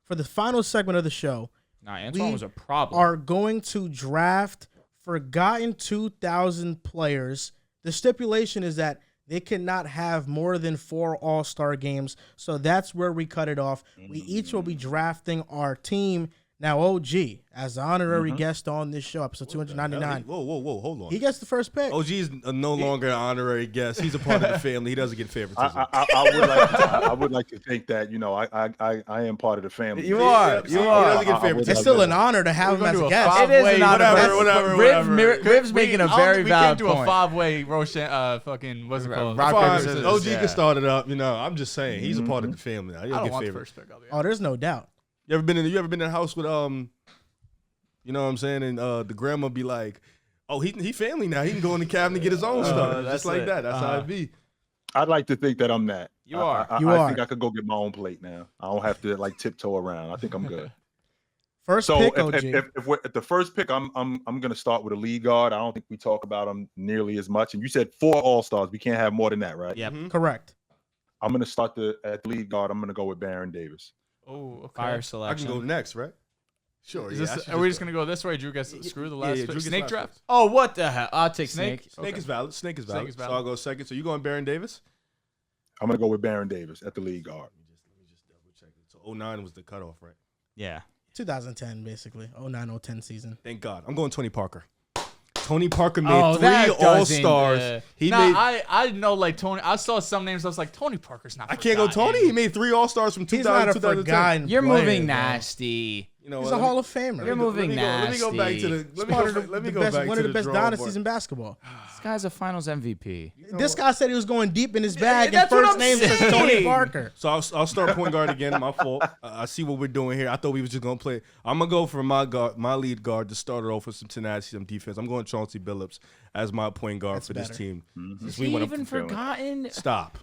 for the final segment of the show, Antoine was a problem. are going to draft forgotten 2000 players. The stipulation is that they cannot have more than 4 All-Star games, so that's where we cut it off. We each will be drafting our team. Now, OG, as the honorary guest on this show, episode 299. Whoa, hold on. He gets the first pick. OG is no longer an honorary guest. He's a part of the family. He doesn't get favoritism. I would like to think that, I am part of the family. You are. He doesn't get favoritism. It's still an honor to have him as a guest. It is an honor. Whatever. Riv's making a very valid point. We came to a 5-way Roshan, fucking, what's it called? Rock, paper, scissors. OG can start it up. I'm just saying. He's a part of the family. I don't want the first pick. Oh, there's no doubt. You ever been in a house with you know what I'm saying, and the grandma be like, "Oh, he family now. He can go in the cabinet and get his own stuff." Just like that. That's how it be. I'd like to think that I'm that. You are. I think I could go get my own plate now. I don't have to tiptoe around. I think I'm good. First pick, OG. If we're at the first pick, I'm gonna start with a lead guard. I don't think we talk about them nearly as much. And you said 4 All-Stars. We can't have more than that, right? Yep. Correct. I'm gonna start at the lead guard. I'm gonna go with Baron Davis. Oh, okay. Fire I selection. can go next, right? Sure. Are we just going to go this way? Drew gets screw the last pick. Drew Snake gets draft? last. Oh, what the hell? I'll take Snake. Snake is valid. Snake is valid. valid. So I'll go second. So you going Baron Davis? I'm gonna go with Baron Davis at the lead guard. Let me just double check it. So 09 was the cutoff, right? Yeah. 2010, basically. 09-010 season. Thank God. I'm going Tony Parker. Tony Parker made Oh, 3 that All-Stars. I know, like, Tony. I saw some names. I was like, Tony Parker's not I can't go forgotten. Tony. He made 3 All-Stars from He's not 2000 a 2010. forgotten You're player, moving bro. nasty. You know He's what? a Hall of Famer. You're moving Let me go back nasty. to the. He's part of Let me the go best, back one to of the best drawing dynasties board. in basketball. This guy's a Finals MVP. This guy said he was going deep in his bag, and that's what first I'm name says saying. Tony Parker. So I'll start point guard again. My fault. I see what we're doing here. I thought we was just gonna play. I'm gonna go for my lead guard to start it off with some tenacity, some defense. I'm going Chauncey Billups as my point guard for this better. team. Is he even forgotten? Stop.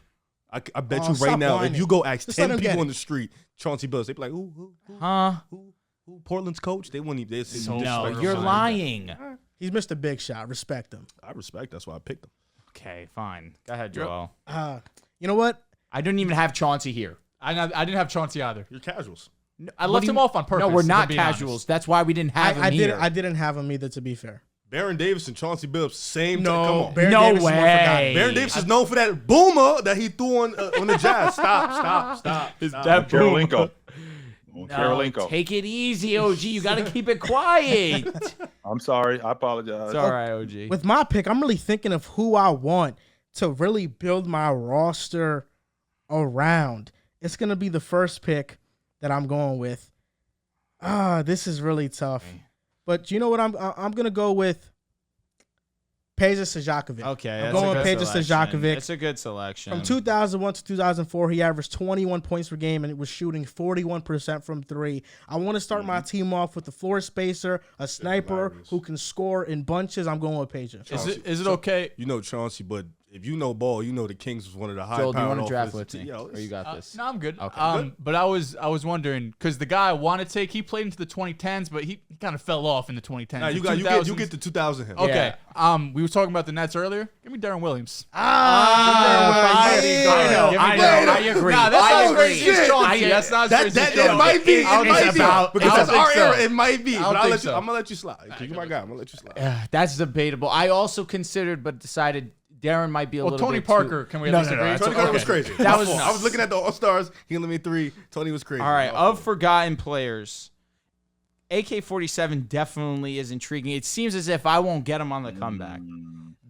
I bet Oh, you right stop now, whining. if you go ask Just let 10 him get people it. on the street, Chauncey Billups, they be like, who? Huh? Who? Portland's coach? They wouldn't even. No, disrespectful. you're lying. He's Mr. Big Shot. Respect him. I respect. That's why I picked him. Okay, fine. Go ahead, Joel. You know what? I didn't even have Chauncey here. I didn't have Chauncey either. You're casuals. I left him off on purpose. No, we're if not I'm being casuals. honest. That's why we didn't have him here. I didn't have him either, to be fair. Baron Davis and Chauncey Billups, same. No, come on. Baron No Davis is more forgotten. way. Baron Davis is known for that boomer that he threw on the Jazz. Stop. That Karolinko. No, Karolinko. take it easy, OG. You got to keep it quiet. I'm sorry. I apologize. It's all right, OG. With my pick, I'm really thinking of who I want to really build my roster around. It's going to be the first pick that I'm going with. This is really tough. But you know what? I'm going to go with Peja Stojakovic. Okay, I'm that's going a good Peja selection. Stojakovic. It's a good selection. From 2001 to 2004, he averaged 21 points per game and it was shooting 41% from 3. I want to start my team off with a floor spacer, a sniper who can score in bunches. I'm going with Peja. Is it okay? You know Chauncey, but if you know ball, you know the Kings was one of the high Joel, do you powered want to draft offenses. with me? Or you got this? No, I'm good. Okay. But I was wondering because the guy I want to take, he played into the 2010s, but he kind of fell off in the 2010s. Nah, you The get the 2000 him. Okay. Yeah. We were talking about the Nets earlier. Give me Darren Williams. I agree. Nah, that's I not as crazy agree. as Chauncey. That's not as crazy as That Chauncey. might be. I don't It might think be. so. Because I that's don't our think so. era. It might be. I don't But I'll think let you. so. I'm gonna let you slide. Because you're my guy. I'm gonna let you slide. That's debatable. I also considered, but decided Darren might be a little Tony bit Parker. Too... Can we at No, least no, no, agree? that's Tony Parker was okay. crazy. That was I nuts. was looking at the All Stars. He only made 3. Tony was crazy. All right, of forgotten players, AK-47 definitely is intriguing. It seems as if I won't get him on the comeback.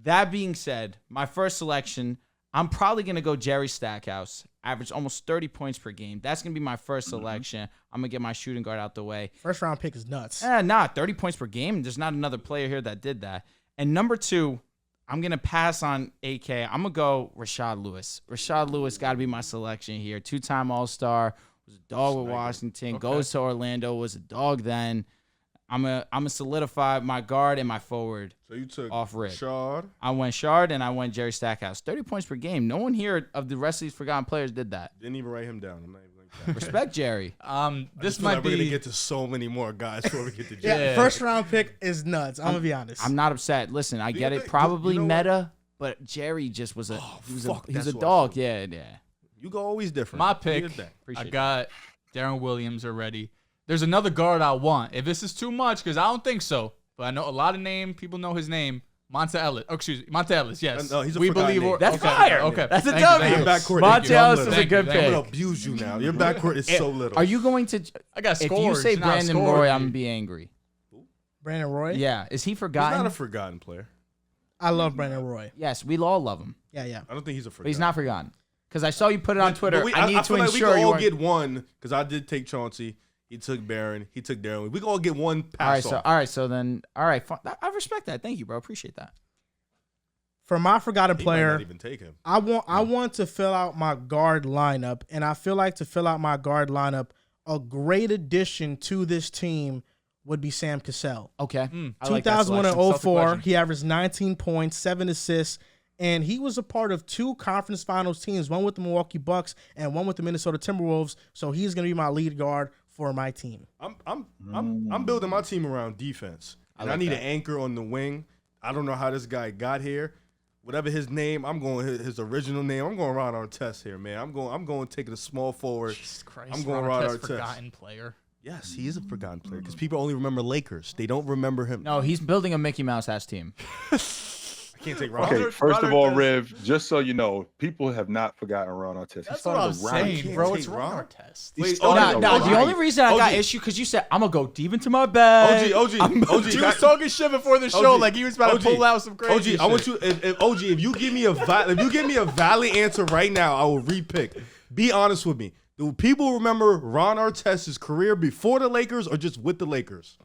That being said, my first selection, I'm probably going to go Jerry Stackhouse. Averaged almost 30 points per game. That's going to be my first selection. I'm going to get my shooting guard out the way. First round pick is nuts. 30 points per game. There's not another player here that did that. And number 2, I'm going to pass on AK. I'm going to go Rashad Lewis. Rashad Lewis got to be my selection here. 2-time All-Star. Was a dog with Washington. Goes to Orlando. Was a dog then. I'm gonna solidify my guard and my forward. So you took off rip. Shard. I went Shard and I went Jerry Stackhouse. 30 points per game. No one here of the rest of these forgotten players did that. Didn't even write him down. I'm not even like that. Respect Jerry. This We're might gonna be. get to so many more guys before we get to Yeah, Jerry. first round pick is nuts. I'm gonna be honest. I'm not upset. Listen, I get you it. think- Probably you know what? meta, but Jerry just was a he was fuck, a that's who I dog. feel. Yeah. You go always different. My Do pick. your thing. I Appreciate got Darren Williams already. There's another guard I want. If this is too much, because I don't think so, but I know a lot of people know his name. Monte Ellis. Oh, excuse me. Monte Ellis, yes. No, he's a forgotten name. That's okay, fire. Okay. That's a Thank you, W. thank you. Backcourt, Monte Ellis is a Thank you, good thank you. I'm pick. gonna abuse you now. Your backcourt is so little. Are you going to? I got If scores. you say not Brandon scored, Roy, dude. I'm gonna be angry. Brandon Roy. Yeah, is he He's forgotten? not a forgotten player. I love Brandon Roy. Yes, we all love him, Yeah. I don't think he's a forgotten. but he's not forgotten. Because I saw you put it on Twitter. But I need to feel like ensure we can you all weren't- get one because I did take Chauncey. He took Barron. He took Darren. We can all get one All right, pass so off. fine. I respect that. Thank you, bro. Appreciate that. For my forgotten He might player, not even take him. I want to fill out my guard lineup, and I feel like to fill out my guard lineup, a great addition to this team would be Sam Cassell. Okay. I like that 2001 and selection. 04, legend. he averaged 19 points, 7 assists, and he was a part of 2 conference finals teams, one with the Milwaukee Bucks and one with the Minnesota Timberwolves. So he's going to be my lead guard for my team. I'm building my team around defense, and I like need that. an anchor on the wing. I don't know how this guy got here. Whatever his name, I'm going his original name. I'm going Ron Artest here, man. I'm going taking a small forward. Jesus Christ. I'm going Ron Ron Artest, Artest. forgotten player. Yes, he is a forgotten player because people only remember Lakers. They don't remember him. No, he's building a Mickey Mouse ass team. I can't take Ron. Okay, Artest. first of all, Riv, just so you know, people have not forgotten Ron Artest. He That's what I'm started around- saying, bro. take It's Ron Ron. Artest. He Wait, started No, around- the only reason I got OG. issue because you said I'm gonna go deep into my bag. OG, He was talking shit before the show, OG, like he was about to OG, pull out some crazy OG, I want shit. you. If OG, if you give me a valid answer right now, I will repick. Be honest with me. Do people remember Ron Artest's career before the Lakers or just with the Lakers?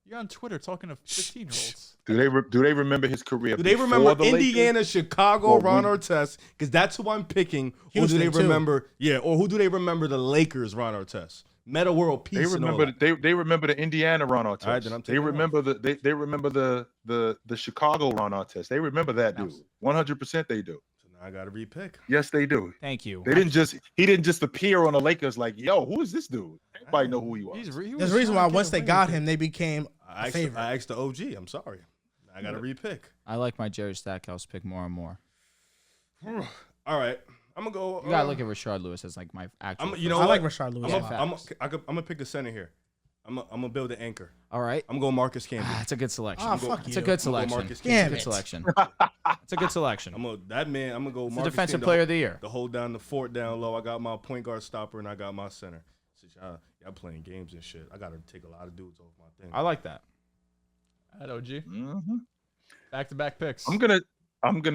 You're on Twitter talking to 15-year-olds. Do they remember his career? Do they before remember the Lakers? Indiana, Chicago, Well, Ron we- Artest? Because that's who I'm picking. Or do Houston, they too. remember? Yeah, or who do they remember? The Lakers, Ron Artest, Meta World Peace. They and all remember that. they remember the Indiana Ron Artest. All right, then I'm they taking remember they remember the Chicago Ron Artest. They remember that dude. 100% they do. So now I got to repick. Yes, they do. Thank you. He didn't just appear on the Lakers like, yo, who is this dude? Everybody know who he was. There's a reason why once they got him, they became I a favorite. asked the OG. I'm sorry. I got to repick. I like my Jerry Stackhouse pick more and more. All right, I'm gonna go. You gotta look at Rashard Lewis as like my actual. You know I what? like Rashard Lewis. I'm gonna pick a center here. I'm gonna build an anchor. All right. I'm going Marcus Camby. That's a good selection. Ah, fuck It's you. a good I'm selection. gonna go Marcus It's a Damn good it. selection. It's a good selection. I'm gonna go. It's a Marcus defensive Camby player of the year. to hold down the fort down low. I got my point guard stopper and I got my center. Since y'all playing games and shit, I gotta take a lot of dudes off my thing. I like that. At OG. Mhm. Back-to-back picks. I'm gonna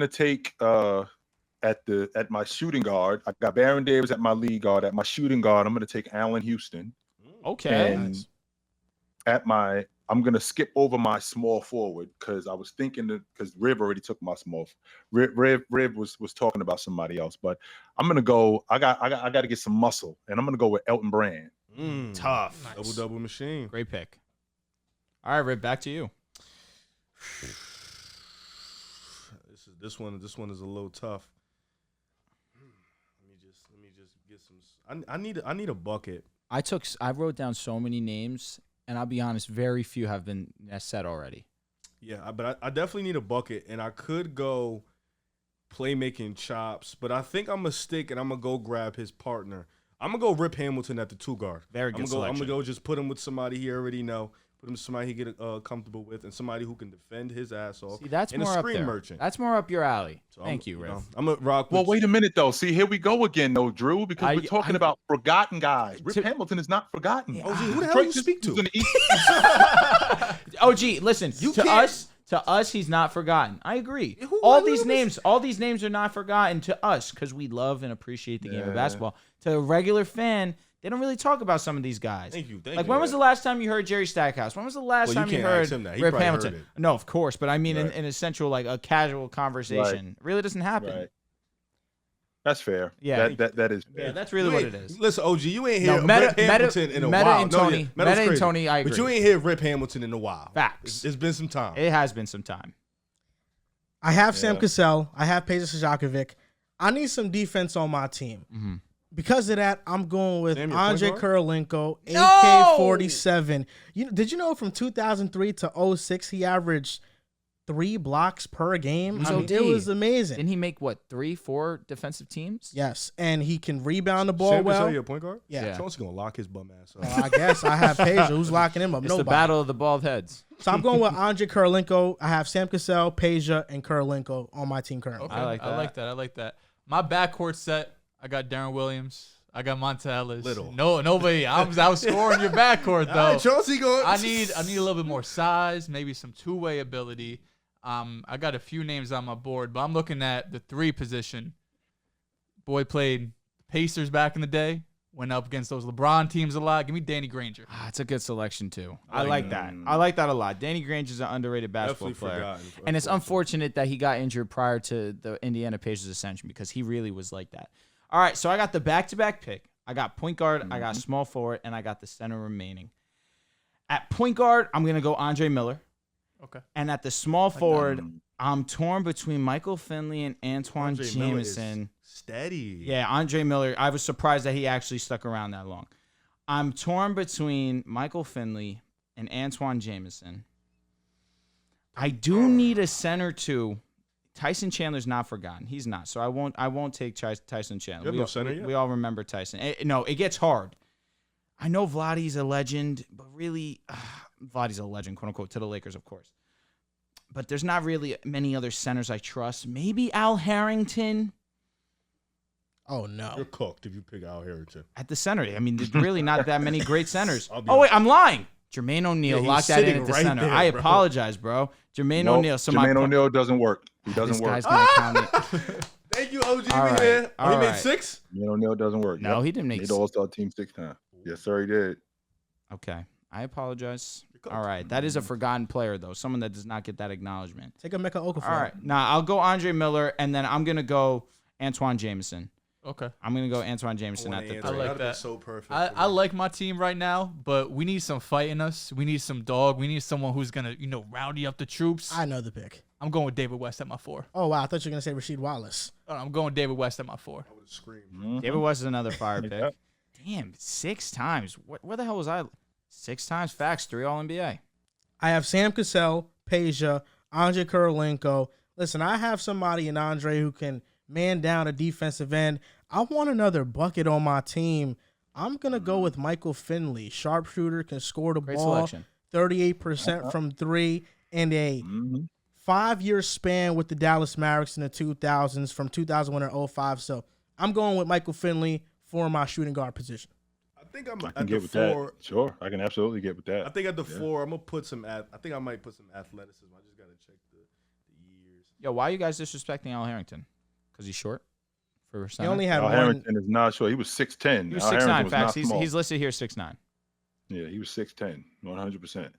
take at my shooting guard. I got Baron Davis at my lead guard. At my shooting guard, I'm gonna take Allen Houston. Okay. And I'm gonna skip over my small forward because I was thinking because Riv already took my small. Riv was talking about somebody else, but I'm gonna go. I got to get some muscle, and I'm gonna go with Elton Brand. Tough. Double machine. Great pick. All right, Rip, back to you. This one is a little tough. Let me just get some. I need a bucket. I wrote down so many names, and I'll be honest, very few have been said already. Yeah, but I definitely need a bucket, and I could go playmaking chops, but I think I'm gonna stick and I'm gonna go grab his partner. I'm gonna go Rip Hamilton at the 2 guard. Very good I'm selection. gonna go just put him with somebody he already know. Put him with somebody he get comfortable with, and somebody who can defend his ass off. See, that's and more a up screen there. merchant. That's more up your alley. So Thank you, Rip. I'm gonna rock. Well, with wait a minute though. See, here we go again, though, Drew, because we're talking I- about forgotten guys. Rip To- Hamilton is not forgotten. OG, who the hell Detroit you just speak to? was in the East. OG, listen. You to can't- us, he's not forgotten. I agree. Who- all who these was- names are not forgotten to us because we love and appreciate the game of Yeah. basketball. To a regular fan, they don't really talk about some of these guys. Thank you. Like, when was the last time you heard Jerry Stackhouse? When was the last Well, you time you can't heard ask him that. He Rip probably Hamilton? heard it. No, of course, but I mean, Right. in a central, like a casual conversation, it really doesn't happen. Right. That's fair. Yeah. That is fair. Yeah, that's really what it is. Listen, OG, you ain't hear No, Meta- Rip Hamilton in a Meta while. and No, Tony- yeah, Meta's Meta and crazy. Tony, I But agree. you ain't hear Rip Hamilton in a while. Facts. It's been some time. It has been some time. I have Sam Yeah. Cassell. I have Peja Stojakovic. I need some defense on my team. Mhm. Because of that, I'm going with Damn, your point Andre guard? Kurolenko, No! AK-47. Did you know from 2003 to 06 he averaged 3 blocks per game. He's I mean, OD. it was amazing. Didn't he make, 3, 4 defensive teams? Yes, and he can rebound the ball Sam well. Cassell, point guard? Yeah. Chauncey going to lock his bum ass up. I guess I have Peja. Who's locking him up? It's Nobody. the battle of the bald heads. So I'm going with Andre Karolinko. I have Sam Cassell, Peja, and Karolinko on my team currently. Okay, I like I like that. My backcourt set, I got Darren Williams. I got Monta Ellis. Little. No, nobody. I'm outscoring your backcourt though. All right, Chauncey going. I need a little bit more size, maybe some two-way ability. I got a few names on my board, but I'm looking at the 3 position. Boy played Pacers back in the day. Went up against those LeBron teams a lot. Give me Danny Granger. It's a good selection, too. I like like that. that. I like that a lot. Danny Granger's an underrated basketball Definitely player. forgotten. And it's unfortunate that he got injured prior to the Indiana Pacers ascension because he really was like that. All right, so I got the back-to-back pick. I got point guard, I got small forward, and I got the center remaining. At point guard, I'm going to go Andre Miller. Okay. And at the small forward, I'm torn between Michael Finley and Antoine Andre Miller is Jameson. steady. Yeah, Andre Miller. I was surprised that he actually stuck around that long. I'm torn between Michael Finley and Antoine Jameson. I do need a center too. Tyson Chandler's not forgotten. He's not. So I won't take Tyson Chandler. You have no center yet? We all remember Tyson. No, it gets hard. I know Vladdy's a legend, but really, Vladdy's a legend, quote unquote, to the Lakers, of course. But there's not really many other centers I trust. Maybe Al Harrington Oh, no. You're cooked if you pick Al Harrington. at the center. I mean, there's really not that many great centers. I'll be Oh, wait, I'm lying. Jermaine O'Neal, Yeah, he's lock that in sitting at the right center. there, I bro. apologize, bro. Jermaine Nope, O'Neal. So Jermaine my O'Neal doesn't work. He This doesn't work. guy's gonna count me. Thank you, OG. All right, Here. all He made right. 6? Jermaine O'Neal doesn't work. No, Yep. he didn't make. Made the All-Star team 6 times. Yes, sir, he did. Okay, I apologize. You're cooked. All right, that is a forgotten player though. Someone that does not get that acknowledgement. Take a Mecca Okafor. All right, now I'll go Andre Miller, and then I'm gonna go Antoine Jameson. Okay. I'm gonna go Antoine Jameson at the I three. like that. So perfect. I like my team right now, but we need some fight in us. We need some dog. We need someone who's gonna, rowdy up the troops. I know the pick. I'm going with David West at my 4. Oh, wow. I thought you were going to say Rasheed Wallace. I'm going David West at my 4. I would have screamed. Mhm. David West is another fire pick. Yep. Damn, 6 times. Where the hell was I? 6 times. Facts. 3 All NBA. I have Sam Cassell, Peja, Andre Karolinko. Listen, I have somebody in Andre who can man down a defensive end. I want another bucket on my team. I'm going to go with Michael Finley. Sharpshooter, can score the Great ball. selection. 38% from 3, and a Mhm. 5-year span with the Dallas Mavericks in the 2000s from 2001 to 05. So I'm going with Michael Finley for my shooting guard position. I think I'm I at can the get with 4. that. Sure, I can absolutely get with that. I think at the 4, I'm gonna put some. I think I might put some athleticism. I just gotta check the years. Yo, why are you guys disrespecting Al Harrington? Because he's short for He center? only had Al one. Harrington is not sure. He was 6'10". He was Al 6'9". Harrington was Facts. not small. He's listed here 6'9". Yeah, he was 6'10", 100%.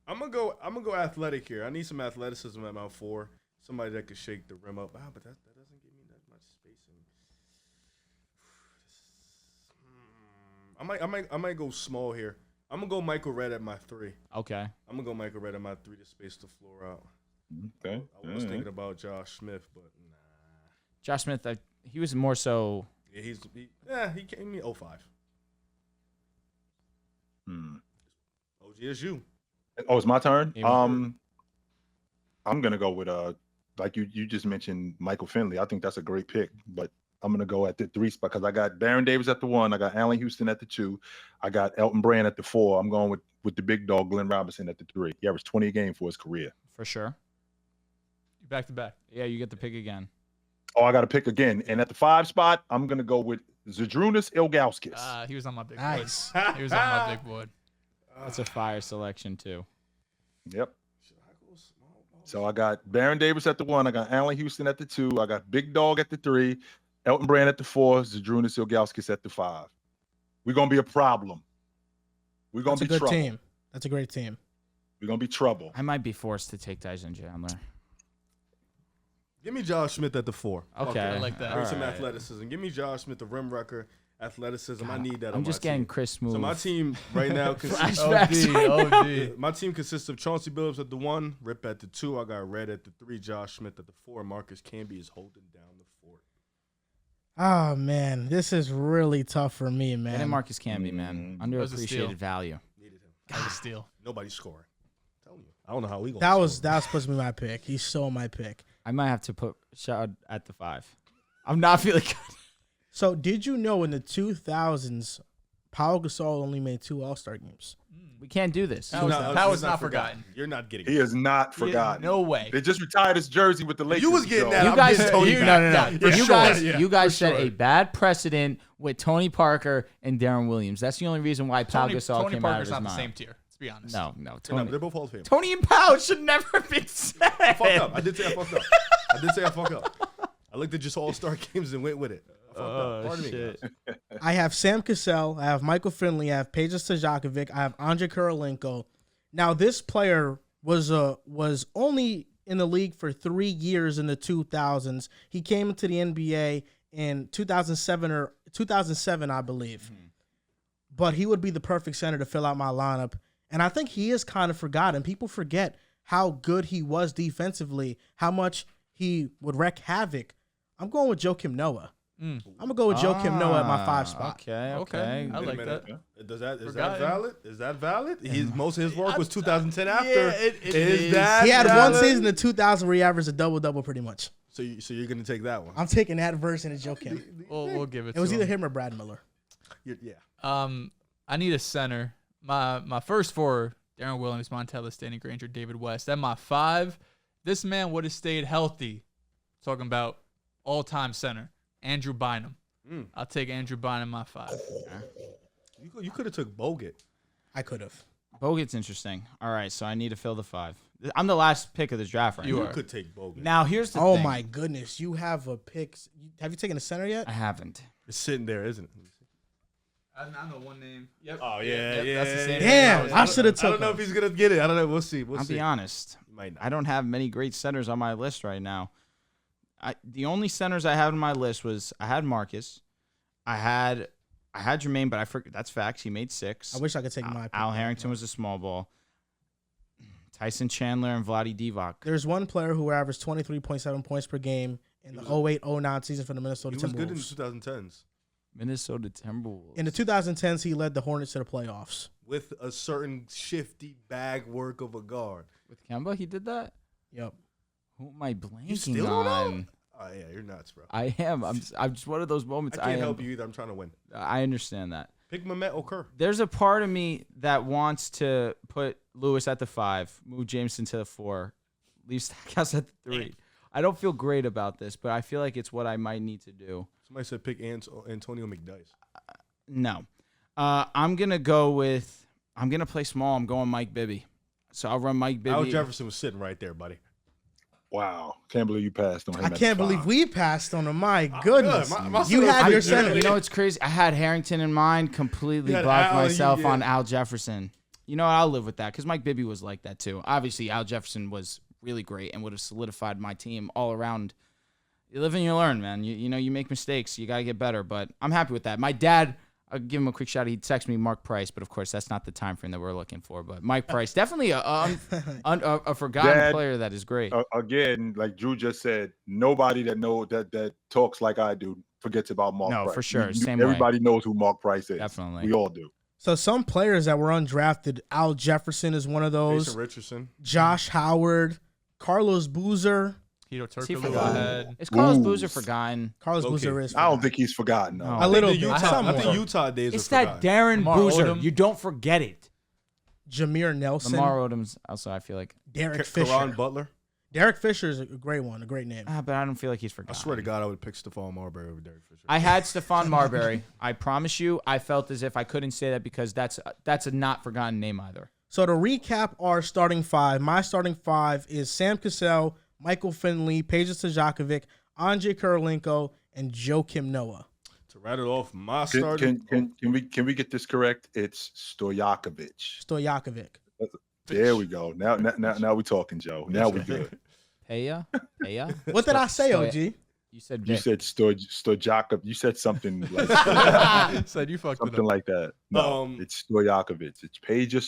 I'm gonna go athletic here. I need some athleticism at my 4. Somebody that could shake the rim up. But that doesn't give me that much spacing. I might go small here. I'm gonna go Michael Redd at my 3. Okay. I'm gonna go Michael Redd at my 3 to space the floor out. Okay. I was thinking about Josh Smith, but nah. Josh Smith, he was more so. Yeah, he came in 05. Hmm. OG is you. Oh, it's my turn. Yeah, I'm gonna go with like you just mentioned Michael Finley. I think that's a great pick, but I'm gonna go at the 3 spot because I got Baron Davis at the 1, I got Allen Houston at the 2, I got Elton Brand at the 4. I'm going with the big dog Glenn Robinson at the 3. He averaged 20 a game for his career. For sure. Back to back. Yeah, you get the pick again. Oh, I got to pick again, and at the 5 spot, I'm gonna go with Zydrunas Ilgauskas. He was on my big Nice. board. He was on my big board. That's a fire selection, too. Yep. So I got Baron Davis at the 1, I got Allen Houston at the 2, I got Big Dog at the 3, Elton Brand at the 4, Zydrunas Ilgauskas at the 5. We're gonna be a problem. We're gonna That's a be good trouble. team. That's a great team. We're gonna be trouble. I might be forced to take Tyson Chandler. Give me Josh Smith at the 4. Okay. I like that. Bring some All right. athleticism. Give me Josh Smith, the rim wrecker, athleticism. I need that. I'm on just my getting team. Chris Smooth. So my team right now consists. OD. My team consists of Chauncey Billups at the 1, Rip at the 2. I got Red at the 3, Josh Smith at the 4. Marcus Camby is holding down the fort. Oh, man. This is really tough for me, Get in man. Marcus Camby, man. That was a steal. Underappreciated value. Needed him. That was a steal. Nobody's scoring. Tell I don't know how we going. That was supposed to be my pick. He stole my pick. I might have to put Rashad at the 5. I'm not feeling good. So did you know in the 2000s, Pau Gasol only made 2 All-Star games? We can't do this. That was not forgotten. You're not getting. He is not forgotten. No way. They just retired his jersey with the Lakers. You was getting Joe. that. You I'm guys, getting Tony you, back. no. For You sure, guys, yeah, you guys for set sure. a bad precedent with Tony Parker and Darren Williams. That's the only reason why Pau Gasol Tony came out of Parker's his not mind. the same tier. Let's be honest. No, No, Tony. they're both Hall of Fame. Tony and Pau should never have been said. I fucked up. I did say I fucked up. I looked at just All-Star games and went with it. I fucked up. Pardon me, guys. I have Sam Cassell. I have Michael Finley. I have Peja Stojakovic. I have Andre Kirilenko. Now, this player was only in the league for 3 years in the 2000s. He came into the NBA in 2007, I believe. But he would be the perfect center to fill out my lineup. And I think he is kind of forgotten. People forget how good he was defensively, how much he would wreak havoc. I'm going with Joakim Noah. I'm going to go with Joakim Noah at my 5 spot. Okay. I Wait a like minute. that. Is that Forgotten. valid? Is that valid? Most of his work was 2010 after. Yeah, it is is. that He had valid? one season in 2000 where he averaged a double-double pretty much. So you're gonna take that one? I'm taking that version of Joakim. We'll give it It to was either him. him or Brad Miller. Yeah. I need a center. My first 4, Darren Williams, Montellis, Danny Granger, David West. At my 5, this man would have stayed healthy. Talking about all-time center, Andrew Bynum. I'll take Andrew Bynum my 5. You could have took Bogut. I could have. Bogut's interesting. All right, so I need to fill the 5. I'm the last pick of the draft right You now. are. You could take Bogut. Now, here's the Oh thing. my goodness, you have a pick. Have you taken a center yet? I haven't. It's sitting there, isn't it? I know one name. Yep. Oh Yep, that's the same Damn, name. I should have I don't took know him. if he's gonna get it. I don't know. We'll see. I'll be honest. You might not. I don't have many great centers on my list right now. The only centers I have on my list was I had Marcus, I had Jermaine, but I forgot that's facts. He made 6. I wish I could take my pick. Al Harrington was a small ball. Tyson Chandler and Vlade Divac. There's one player who averaged 23.7 points per game in the 08-09 season for the Minnesota He was good in the Timberwolves. 2010s Minnesota Timberwolves. In the 2010s, he led the Hornets to the playoffs. with a certain shifty bag work of a guard. With Kemba, he did that? Yep. Who am I blanking You still don't on? know? Oh yeah, you're nuts, bro. I am. I'm just one of those moments. I can't help you either. I'm trying to win. I understand that. Pick Mehmet Okur. There's a part of me that wants to put Lewis at the 5, move Jameson to the 4, leave Stackhouse at the 3. I don't feel great about this, but I feel like it's what I might need to do. Somebody said pick Antonio McDyess. No. I'm going to play small. I'm going Mike Bibby. So I'll run Mike Bibby. Al Jefferson was sitting right there, buddy. Wow. Can't believe you passed on him. I can't believe we passed on him. My goodness. My You son- had your I- center. You know, it's crazy. I had Harrington in mind, completely You had blocked Al, myself yeah. on Al Jefferson. You know, I'll live with that because Mike Bibby was like that too. Obviously, Al Jefferson was really great and would have solidified my team all around. You live and you learn, man. You know, you make mistakes. You got to get better, but I'm happy with that. My dad, I'll give him a quick shout. He texted me Mark Price, but of course, that's not the time frame that we're looking for. But Mike Price, definitely a forgotten Dad, player that is great. Again, like Drew just said, nobody that talks like I do forgets about Mark No, Price. for sure. Same way. Everybody knows who Mark Price is. Definitely. We all do. So some players that were undrafted, Al Jefferson is one of those. Jason Richardson. Josh Howard, Carlos Boozer. Hito Is he Turkoglu forgotten? ahead. Is Carlos Ooh. Boozer forgotten? Carlos Okay. Boozer is. I don't think he's forgotten. No. No. A little I bit. think Utah, I Somewhat. think Utah days It's are that forgotten. Darren Lamar Boozer. Odom. You don't forget it. Jameer Nelson. Lamar Odom's also, I feel like. Derek Fisher. Karan Butler. Derek Fisher is a great one, a great name. But I don't feel like he's I forgotten. swear to God, I would pick Stephon Marbury over Derek Fisher. I had Stephon Marbury. I promise you, I felt as if I couldn't say that because that's a not forgotten name either. So to recap our starting 5, my starting 5 is Sam Cassell, Michael Finley, Peja Stojakovic, Andre Kirilenko, and Joakim Noah. To rattle off my starting. Can we get this correct? It's Stojakovic. There we go. Now we're talking, Joe. Now we're good. Peya? What did I say, OG? You said You Vic. said Stojakov. You said something like Said you fucked it something up. like that. No, it's Stojakovic. It's Peja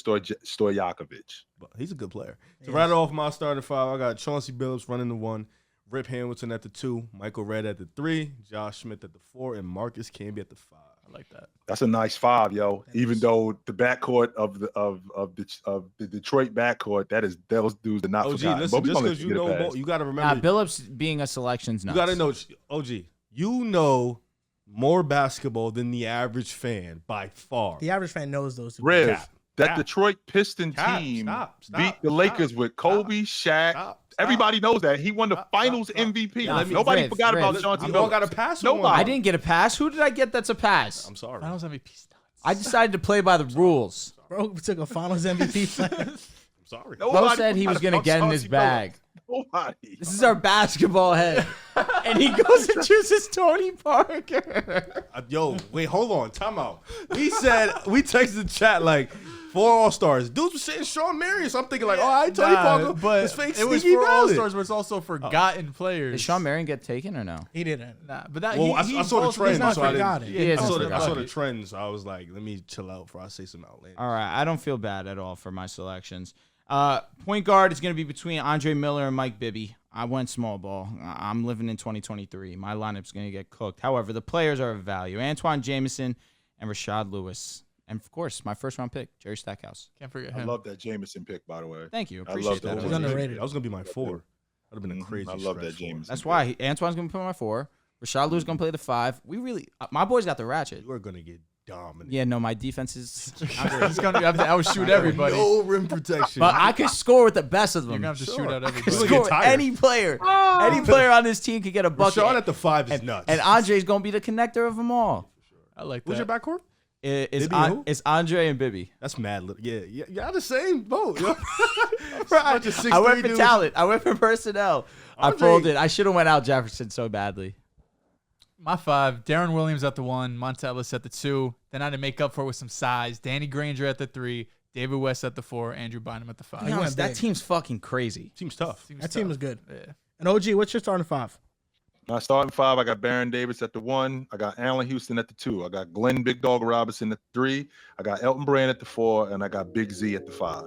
Stojakovic. But he's a good player. To Yes. rattle off my starting 5, I got Chauncey Billups running the 1, Rip Hamilton at the 2, Michael Redd at the 3, Josh Smith at the 4, and Marcus Camby at the 5. I like that. That's a nice 5, yo. That Even is. though the backcourt of the Detroit backcourt, those dudes are not OG, forgotten. listen, But we just gonna let because you you get a know, pass. you got to Nah, remember. Billups being a selection's You nuts. got to know, OG. You know more basketball than the average fan by far. The average fan knows those two. Rev, Cap. that Cap. Detroit Piston Cap. team Stop. beat the Lakers with Kobe, Shaq. Stop. Everybody knows that. He won the Finals Stop. MVP. Yeah, let me- Nobody Riv, forgot about Riv. Chauncey We all Billups. got a pass. Nobody. I didn't get a pass. Who did I get that's a pass? I'm sorry. Finals MVP stats. I decided to play by the rules. Bro took a Finals MVP. I'm sorry. Bo Nobody said he was forgot going to about get in his Chauncey bag. Billups. Nobody. This is our basketball head. And he goes and chooses Tony Parker. Yo, wait, hold on. Time out. We texted the chat like 4 All-Stars. Dudes were saying Sean Marion. So I'm thinking like, all right, Tony Parker. but it's fake it was sneaky for valid. All-Stars, but it's also forgotten players. Did Sean Marion get taken or no? He didn't. Nah, but that Well, I he saw the also- trend, He's not so I didn't. forgotten. He is I saw forgotten. the trends. So I was like, let me chill out before I say some outlandish. All right, I don't feel bad at all for my selections. Point guard is going to be between Andre Miller and Mike Bibby. I went small ball. I'm living in 2023. My lineup's going to get cooked. However, the players are of value. Antoine Jameson and Rashad Lewis. And, of course, my first-round pick, Jerry Stackhouse. Can't forget I him. love that Jameson pick, by the way. Thank you. I Appreciate love that. those. He's underrated. That was gonna be my 4. That'd have been a crazy. I love stretch that for Jameson. us. That's why Antoine's going to put my 4. Rashad Lewis going to play the 5. We really my boys got the ratchet. You are gonna get dominated. Yeah, no, my defense is He's gonna have to outshoot everybody. No rim protection. But I could score with the best of You're them. gonna have to Sure. shoot out You're Could gonna everybody. get score with tired. any player. Any player on this team could get a bucket. Rashad at the 5 is and, nuts. and Andre's going to be the connector of them all. I like Who's that. your backcourt? It's, Bibby and who? it's Andre and Bibby. That's mad. Yeah, y'all the same boat. Yo. Right. Bunch of I went 6'3" for dudes. talent. I went for personnel. I Andre- folded. I should have went out Jefferson so badly. My 5, Darren Williams at the 1, Monta Ellis at the 2. Then I had to make up for it with some size. Danny Granger at the 3, David West at the 4, Andrew Bynum at the 5. Be honest, that big. team's fucking crazy. Seems tough. Seems That team tough. was good. Yeah. And OG, what's your starting 5? My starting 5, I got Baron Davis at the 1. I got Allen Houston at the 2. I got Glenn Big Dog Robinson at the 3. I got Elton Brand at the 4, and I got Big Z at the 5.